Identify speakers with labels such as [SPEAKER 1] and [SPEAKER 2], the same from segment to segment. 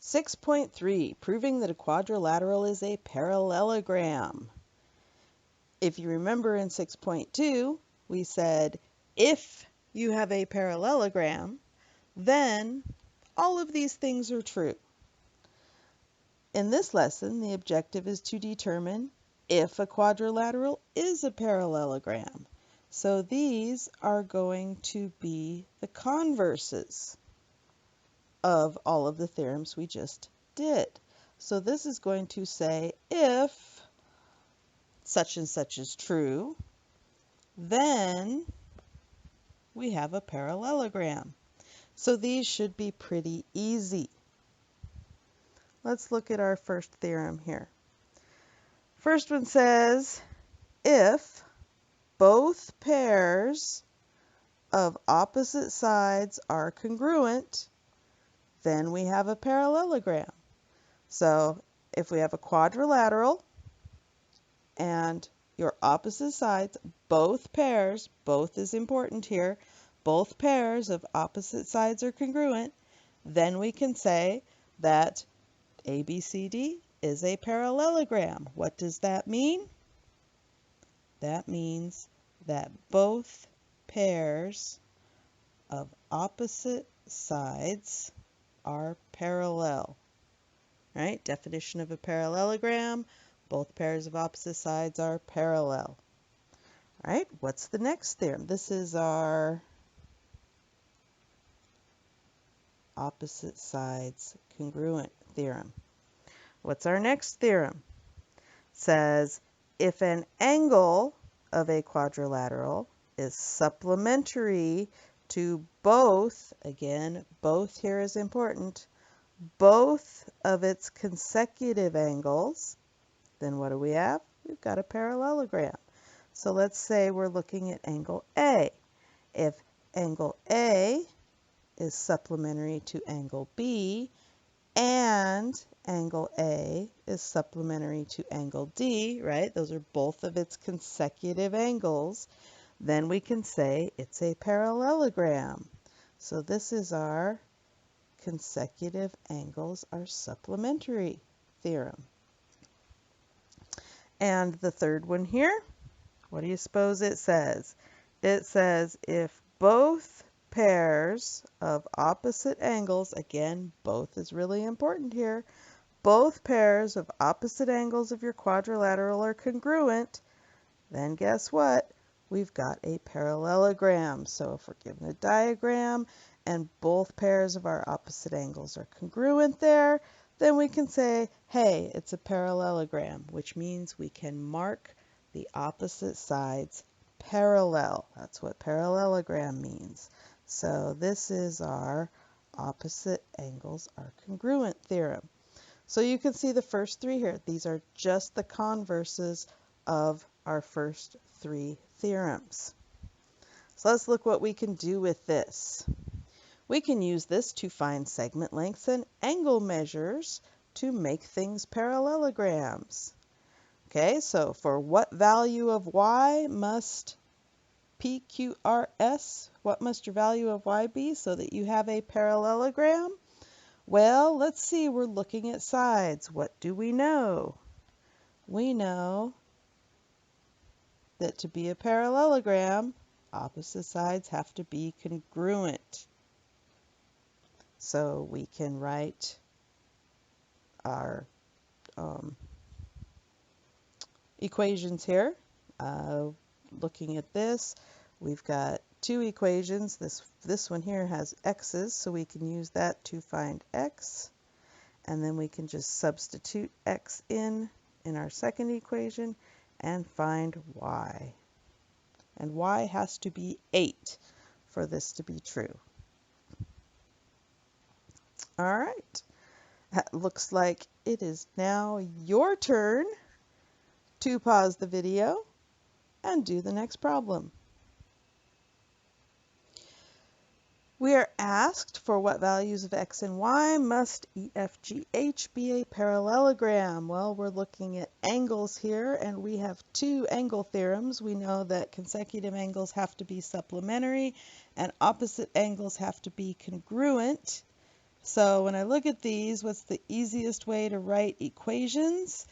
[SPEAKER 1] 6.3, proving that a quadrilateral is a parallelogram. If you remember in 6.2, we said if you have a parallelogram, then all of these things are true. In this lesson, the objective is to determine if a quadrilateral is a parallelogram. So these are going to be the converses of all of the theorems we just did. So this is going to say if such and such is true, then we have a parallelogram. So these should be pretty easy. Let's look at our first theorem here. First one says, if both pairs of opposite sides are congruent, then we have a parallelogram. So if we have a quadrilateral and your opposite sides, both pairs, both is important here, both pairs of opposite sides are congruent, then we can say that ABCD is a parallelogram. What does that mean? That means that both pairs of opposite sides are parallel. Right? Definition of a parallelogram, both pairs of opposite sides are parallel. All right, what's the next theorem? This is our opposite sides congruent theorem. What's our next theorem? It says if an angle of a quadrilateral is supplementary to both, again, both here is important, both of its consecutive angles, then what do we have? We've got a parallelogram. So let's say we're looking at angle A. If angle A is supplementary to angle B, and angle A is supplementary to angle D, right? Those are both of its consecutive angles. Then we can say it's a parallelogram. So this is our consecutive angles are supplementary theorem. And the third one here, what do you suppose it says? It says if both pairs of opposite angles, again, both is really important here, both pairs of opposite angles of your quadrilateral are congruent, then guess what? We've got a parallelogram. So if we're given a diagram and both pairs of our opposite angles are congruent there, then we can say, hey, it's a parallelogram, which means we can mark the opposite sides parallel. That's what parallelogram means. So this is our opposite angles are congruent theorem. So you can see the first three here. These are just the converses of our first three theorems. So let's look what we can do with this. We can use this to find segment lengths and angle measures to make things parallelograms. Okay, so for what value of y must PQRS, what must your value of y be so that you have a parallelogram? Well, let's see, we're looking at sides. What do we know? We know that to be a parallelogram, opposite sides have to be congruent. So we can write our equations here. Looking at this, we've got two equations. This one here has x's, so we can use that to find x. And then we can just substitute x in our second equation and find y. And y has to be 8 for this to be true. All right. That looks like it is now your turn to pause the video and do the next problem. We are asked for what values of x and y must EFGH be a parallelogram. Well, we're looking at angles here, and we have two angle theorems. We know that consecutive angles have to be supplementary and opposite angles have to be congruent. So when I look at these, what's the easiest way to write equations?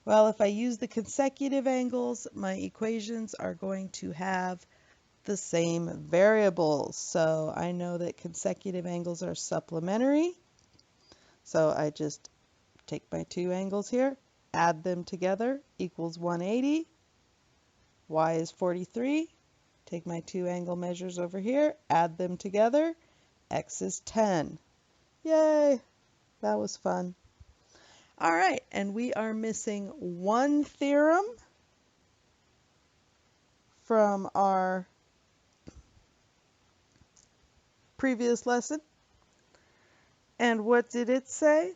[SPEAKER 1] Well, if I use the consecutive angles, my equations are going to have the same variables. So I know that consecutive angles are supplementary. So I just take my two angles here, add them together, equals 180. Y is 43. Take my two angle measures over here, add them together, X is 10. Yay, that was fun. All right, and we are missing one theorem from our previous lesson. And what did it say?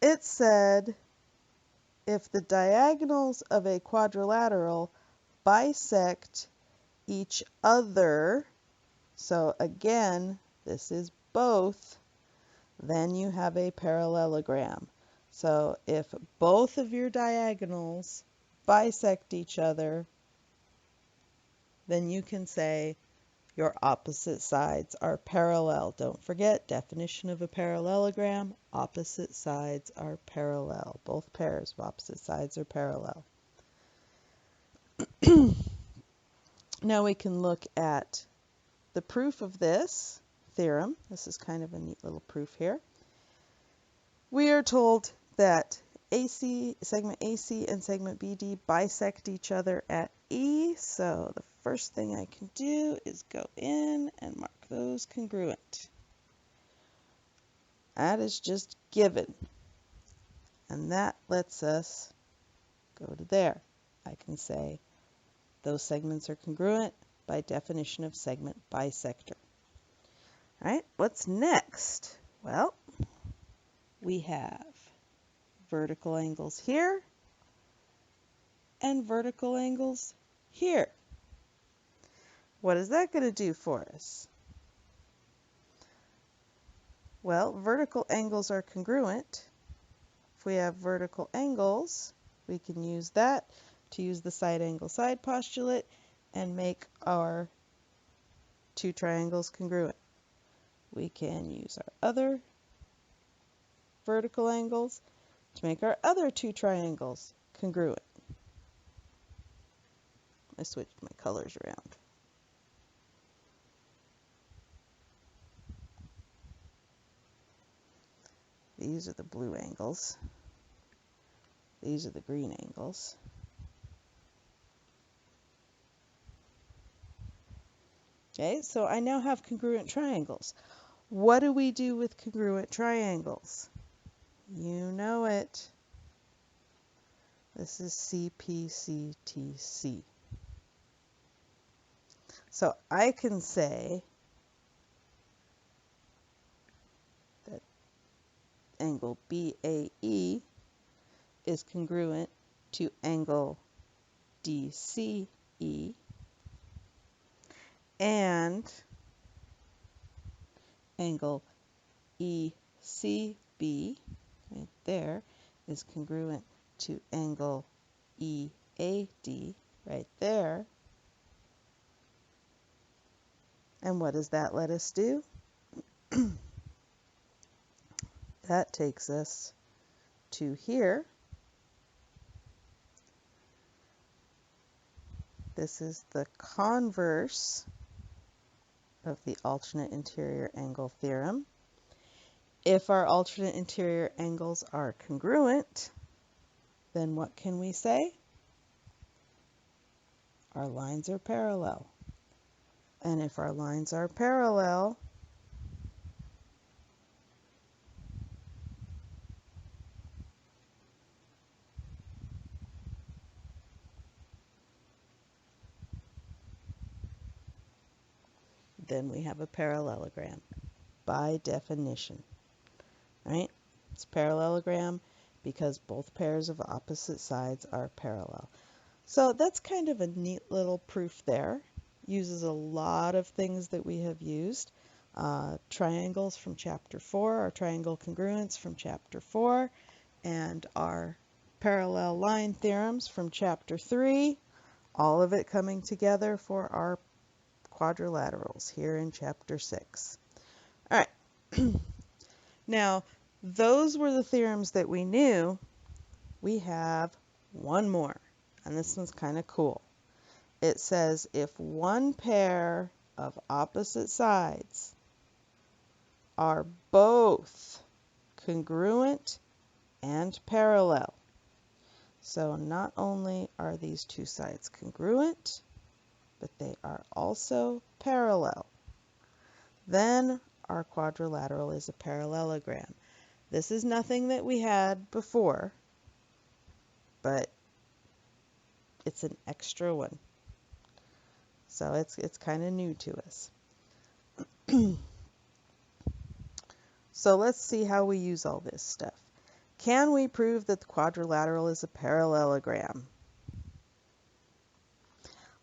[SPEAKER 1] It said if the diagonals of a quadrilateral bisect each other, so again, this is both, then you have a parallelogram. So if both of your diagonals bisect each other, then you can say your opposite sides are parallel. Don't forget, definition of a parallelogram, opposite sides are parallel. Both pairs of opposite sides are parallel. Now we can look at the proof of this theorem. This is kind of a neat little proof here. We are told that segment AC and segment BD bisect each other at E. So the first thing I can do is go in and mark those congruent. That is just given. And that lets us go to there. I can say those segments are congruent by definition of segment bisector. All right, what's next? Well, we have vertical angles here and vertical angles here. What is that going to do for us? Well, vertical angles are congruent. If we have vertical angles, we can use that to use the side angle side postulate and make our two triangles congruent. We can use our other vertical angles to make our other two triangles congruent. I switched my colors around. These are the blue angles. These are the green angles. Okay, so I now have congruent triangles. What do we do with congruent triangles? You know it. This is CPCTC. So I can say that angle BAE is congruent to angle DCE, and angle ECB right there is congruent to angle EAD right there. And what does that let us do? That takes us to here. This is the converse of the alternate interior angle theorem. If our alternate interior angles are congruent, then what can we say? Our lines are parallel. And if our lines are parallel, then we have a parallelogram by definition. Right? It's parallelogram because both pairs of opposite sides are parallel. So that's kind of a neat little proof there. Uses a lot of things that we have used. Triangles from chapter 4, our triangle congruence from chapter 4, and our parallel line theorems from chapter 3. All of it coming together for our quadrilaterals here in chapter 6. All right. Now, those were the theorems that we knew. We have one more, and this one's kind of cool. It says if one pair of opposite sides are both congruent and parallel. So not only are these two sides congruent, but they are also parallel. Then our quadrilateral is a parallelogram. This is nothing that we had before, but it's an extra one. So it's kind of new to us. So let's see how we use all this stuff. Can we prove that the quadrilateral is a parallelogram?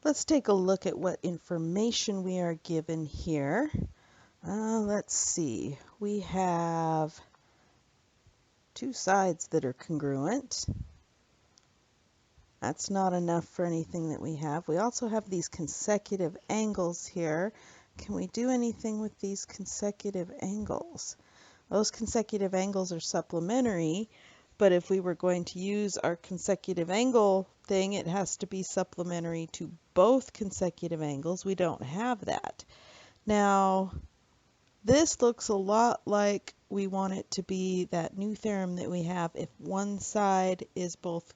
[SPEAKER 1] Let's take a look at what information we are given here. Let's see. We have two sides that are congruent. That's not enough for anything that we have. We also have these consecutive angles here. Can we do anything with these consecutive angles? Those consecutive angles are supplementary, but if we were going to use our consecutive angle thing, it has to be supplementary to both consecutive angles. We don't have that. Now, this looks a lot like we want it to be that new theorem that we have if one side is both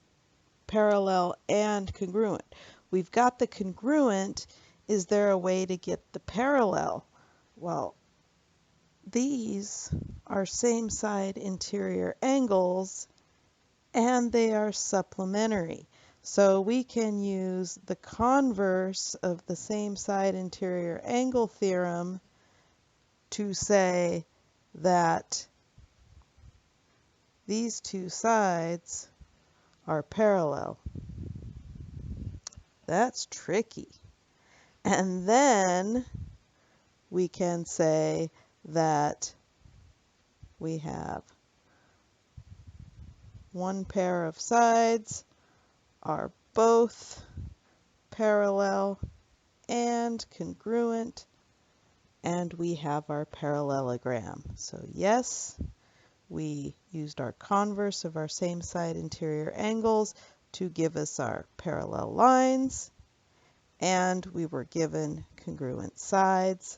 [SPEAKER 1] parallel and congruent. We've got the congruent. Is there a way to get the parallel? Well, these are same side interior angles and they are supplementary. So we can use the converse of the same side interior angle theorem to say that these two sides are parallel. That's tricky. And then we can say that we have one pair of sides are both parallel and congruent, and we have our parallelogram. So yes, we used our converse of our same side interior angles to give us our parallel lines, and we were given congruent sides.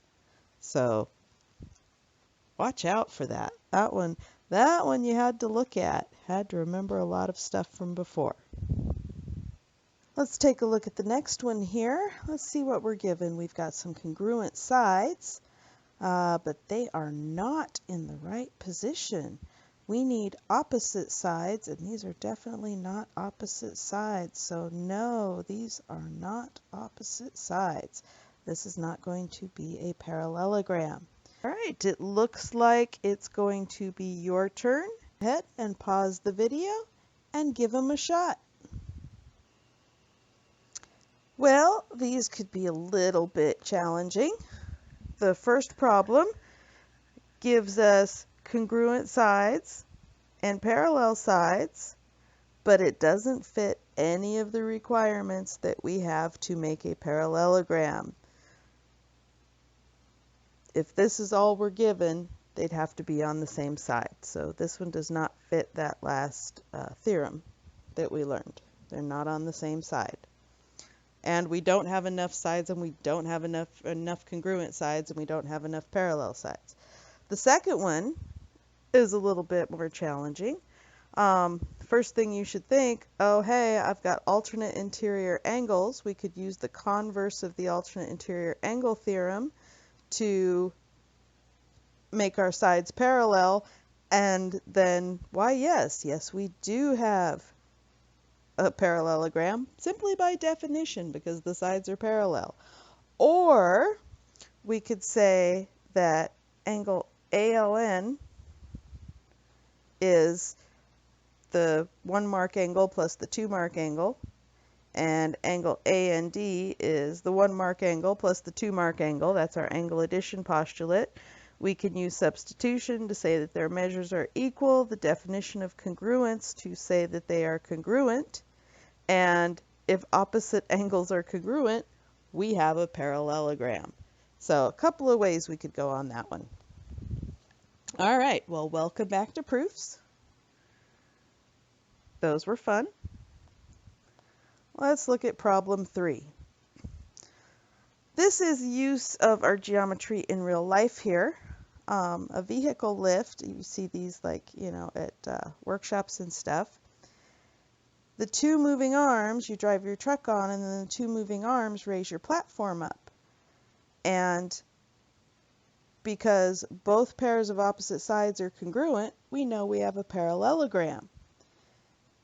[SPEAKER 1] So watch out for that. That one you had to look at. Had to remember a lot of stuff from before. Let's take a look at the next one here. Let's see what we're given. We've got some congruent sides, but they are not in the right position. We need opposite sides, and these are definitely not opposite sides. So no, these are not opposite sides. This is not going to be a parallelogram. All right, it looks like it's going to be your turn. Go ahead and pause the video and give them a shot. Well, these could be a little bit challenging. The first problem gives us congruent sides and parallel sides, but it doesn't fit any of the requirements that we have to make a parallelogram. If this is all we're given, they'd have to be on the same side. So this one does not fit that last theorem that we learned. They're not on the same side. And we don't have enough sides, and we don't have enough congruent sides, and we don't have enough parallel sides. The second one is a little bit more challenging. First thing you should think, oh hey, I've got alternate interior angles. We could use the converse of the alternate interior angle theorem to make our sides parallel, and then why yes, we do have a parallelogram simply by definition because the sides are parallel. Or we could say that angle ALN is the 1 mark angle plus the 2 mark angle, and angle AND is the 1 mark angle plus the 2 mark angle. That's our angle addition postulate. We can use substitution to say that their measures are equal, the definition of congruence to say that they are congruent, and if opposite angles are congruent, we have a parallelogram. So a couple of ways we could go on that one. All right, well, welcome back to proofs. Those were fun. Let's look at problem 3. This is use of our geometry in real life here. A vehicle lift, you see these like, at workshops and stuff. The two moving arms you drive your truck on, and then the two moving arms raise your platform up. And because both pairs of opposite sides are congruent, we know we have a parallelogram.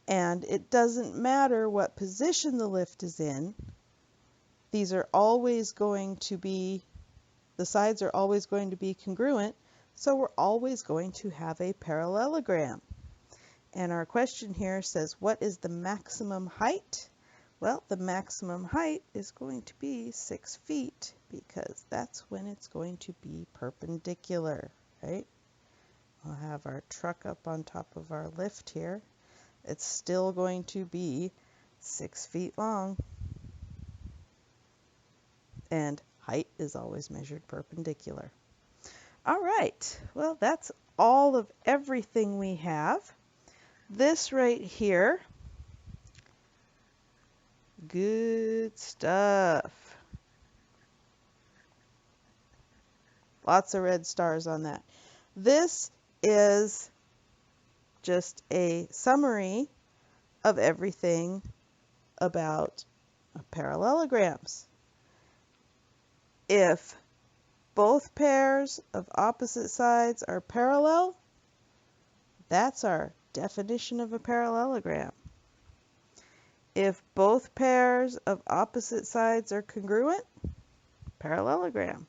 [SPEAKER 1] And it doesn't matter what position the lift is in, these are always going to be, the sides are always going to be congruent, so we're always going to have a parallelogram. And our question here says, what is the maximum height? Well, the maximum height is going to be 6 feet because that's when it's going to be perpendicular, right? We'll have our truck up on top of our lift here. It's still going to be 6 feet long. And height is always measured perpendicular. All right, well, that's all of everything we have. This right here, good stuff. Lots of red stars on that. This is just a summary of everything about parallelograms. If both pairs of opposite sides are parallel, that's our definition of a parallelogram. If both pairs of opposite sides are congruent, parallelogram.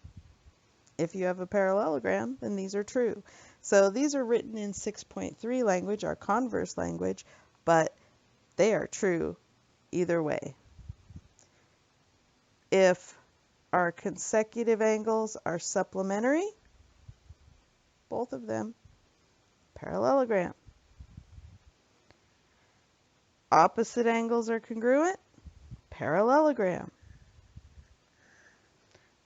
[SPEAKER 1] If you have a parallelogram, then these are true. So these are written in 6.3 language, our converse language, but they are true either way. If our consecutive angles are supplementary, both of them, parallelogram. Opposite angles are congruent, parallelogram.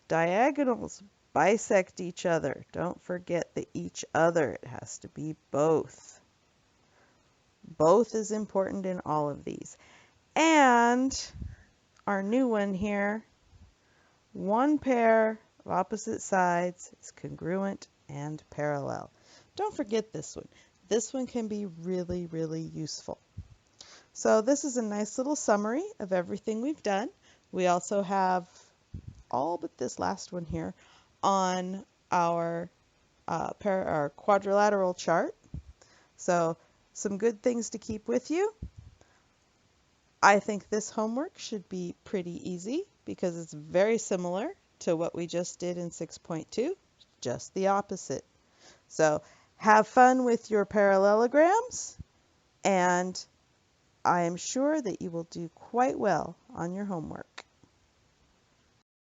[SPEAKER 1] Diagonals bisect each other. Don't forget the each other. It has to be both. Both is important in all of these. And our new one here, one pair of opposite sides is congruent and parallel. Don't forget this one. This one can be really, really useful. So this is a nice little summary of everything we've done. We also have all but this last one here on our quadrilateral chart. So some good things to keep with you. I think this homework should be pretty easy because it's very similar to what we just did in 6.2, just the opposite. So have fun with your parallelograms, and I am sure that you will do quite well on your homework.